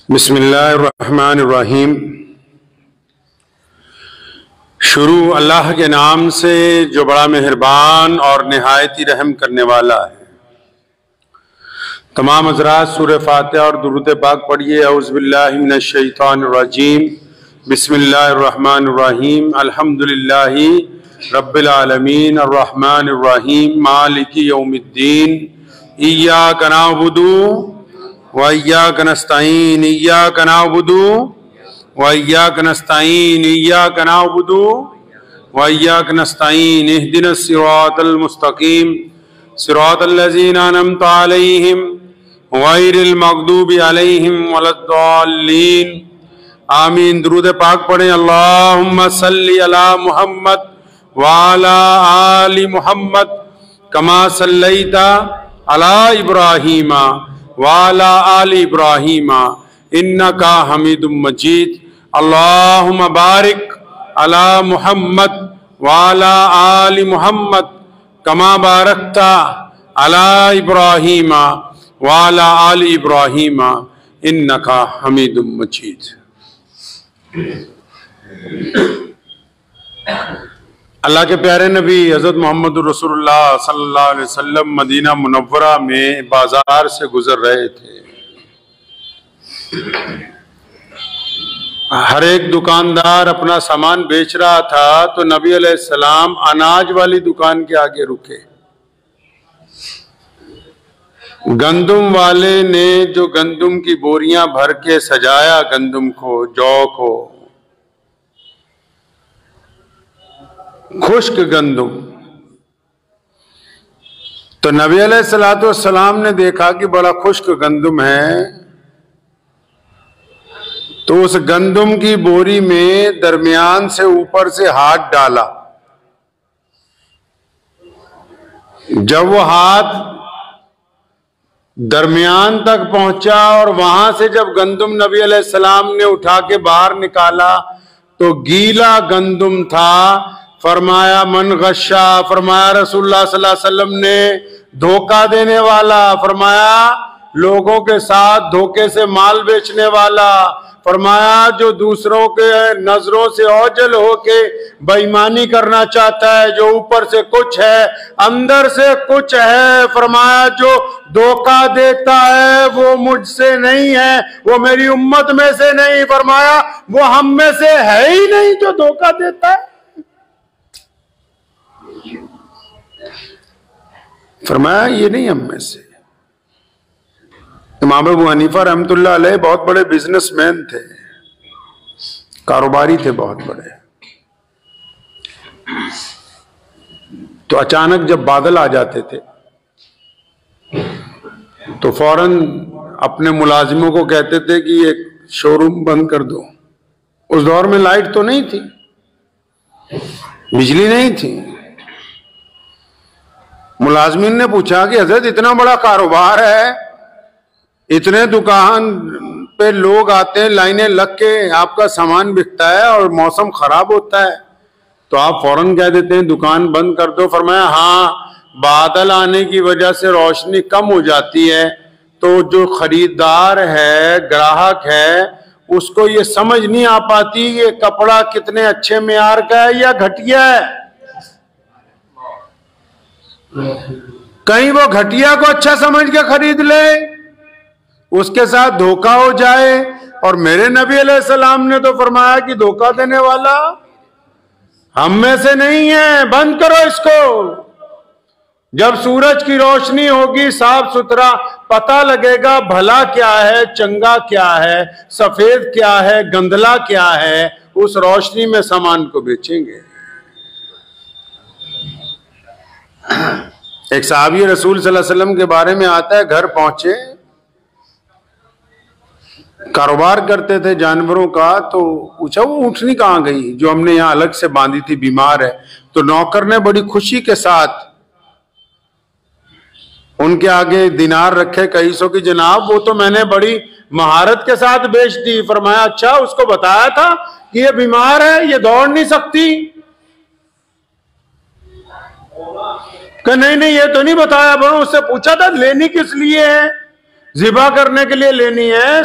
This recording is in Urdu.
بسم اللہ الرحمن الرحیم۔ شروع اللہ کے نام سے جو بڑا مہربان اور نہایت ہی رحم کرنے والا ہے۔ تمام حضرات سورہ فاتحہ اور درود پاک پڑھیے۔ اعوذ باللہ من الشیطان الرجیم، بسم اللہ الرحمن الرحیم، الحمدللہ رب العالمین الرحمن الرحیم مالک یوم الدین، ایاک نعبد وَإِيَّاكَ نَسْتَعِينُ إِيَّاكَ نَعْبُدُ وَإِيَّاكَ نَسْتَعِينُ إِيَّاكَ نَعْبُدُ وَإِيَّاكَ نَسْتَعِينُ اهْدِنَا الصِّرَاطَ الْمُسْتَقِيمَ صِرَاطَ الَّذِينَ أَنْعَمْتَ عَلَيْهِمْ غَيْرِ الْمَغْضُوبِ عَلَيْهِمْ وَلَا الضَّالِّينَ آمین۔ درود پاک پڑھیں۔ اللہم صلی علی محمد وعلی آل محمد کما صلیت علی ابراہیم وعلی آل ابراہیم انکا حمید مجید۔ اللہم بارک علی محمد وعلی آل محمد کما بارکت علی ابراہیم وعلی آل ابراہیم انکا حمید مجید۔ اللہ کے پیارے نبی حضرت محمد رسول اللہ صلی اللہ علیہ وسلم مدینہ منورہ میں بازار سے گزر رہے تھے۔ ہر ایک دکاندار اپنا سامان بیچ رہا تھا تو نبی علیہ السلام اناج والی دکان کے آگے رکے۔ گندم والے نے جو گندم کی بوریاں بھر کے سجایا، گندم کو، جو کو، خشک گندم، تو نبی علیہ السلام نے دیکھا کہ بڑا خشک گندم ہے، تو اس گندم کی بوری میں درمیان سے اوپر سے ہاتھ ڈالا۔ جب وہ ہاتھ درمیان تک پہنچا اور وہاں سے جب گندم نبی علیہ السلام نے اٹھا کے باہر نکالا تو گیلا گندم تھا۔ فرمایا من غشا، فرمایا رسول اللہ صلی اللہ علیہ وسلم نے دھوکہ دینے والا، فرمایا لوگوں کے ساتھ دھوکے سے مال بیچنے والا، فرمایا جو دوسروں کے نظروں سے اوجل ہو کے بے ایمانی کرنا چاہتا ہے، جو اوپر سے کچھ ہے اندر سے کچھ ہے، فرمایا جو دھوکہ دیتا ہے وہ مجھ سے نہیں ہے، وہ میری امت میں سے نہیں، فرمایا وہ ہم میں سے ہے ہی نہیں جو دھوکہ دیتا ہے۔ فرمایا یہ نہیں ہم میں سے۔ امام ابو حنیفہ رحمۃ اللہ علیہ بہت بڑے بزنس مین تھے، کاروباری تھے بہت بڑے۔ تو اچانک جب بادل آ جاتے تھے تو فوراً اپنے ملازموں کو کہتے تھے کہ یہ شو روم بند کر دو۔ اس دور میں لائٹ تو نہیں تھی، بجلی نہیں تھی۔ ملازمین نے پوچھا کہ حضرت اتنا بڑا کاروبار ہے، اتنے دکان پہ لوگ آتے ہیں، لائنیں لگ کے آپ کا سامان بکتا ہے اور موسم خراب ہوتا ہے تو آپ فوراً کہہ دیتے ہیں دکان بند کر دو۔ فرمایا ہاں، بادل آنے کی وجہ سے روشنی کم ہو جاتی ہے تو جو خریدار ہے، گراہک ہے، اس کو یہ سمجھ نہیں آ پاتی یہ کپڑا کتنے اچھے معیار کا ہے یا گھٹیا ہے۔ کہیں وہ گھٹیا کو اچھا سمجھ کے خرید لے، اس کے ساتھ دھوکہ ہو جائے۔ اور میرے نبی علیہ السلام نے تو فرمایا کہ دھوکہ دینے والا ہم میں سے نہیں ہے، بند کرو اس کو۔ جب سورج کی روشنی ہوگی صاف ستھرا پتہ لگے گا بھلا کیا ہے، چنگا کیا ہے، سفید کیا ہے، گندلا کیا ہے، اس روشنی میں سامان کو بیچیں گے۔ ایک صحابی رسول صلی اللہ علیہ وسلم کے بارے میں آتا ہے، گھر پہنچے، کاروبار کرتے تھے جانوروں کا، تو پوچھا وہ اونٹنی کہاں گئی جو ہم نے یہاں الگ سے باندھی تھی، بیمار ہے؟ تو نوکر نے بڑی خوشی کے ساتھ ان کے آگے دینار رکھے کئی سو کی، جناب وہ تو میں نے بڑی مہارت کے ساتھ بیچ دی۔ فرمایا اچھا، اس کو بتایا تھا کہ یہ بیمار ہے، یہ دوڑ نہیں سکتی؟ کہ نہیں یہ تو نہیں بتایا، اس سے پوچھا تھا لینی کس لیے ہے؟ ذبح کرنے کے لیے لینی ہے۔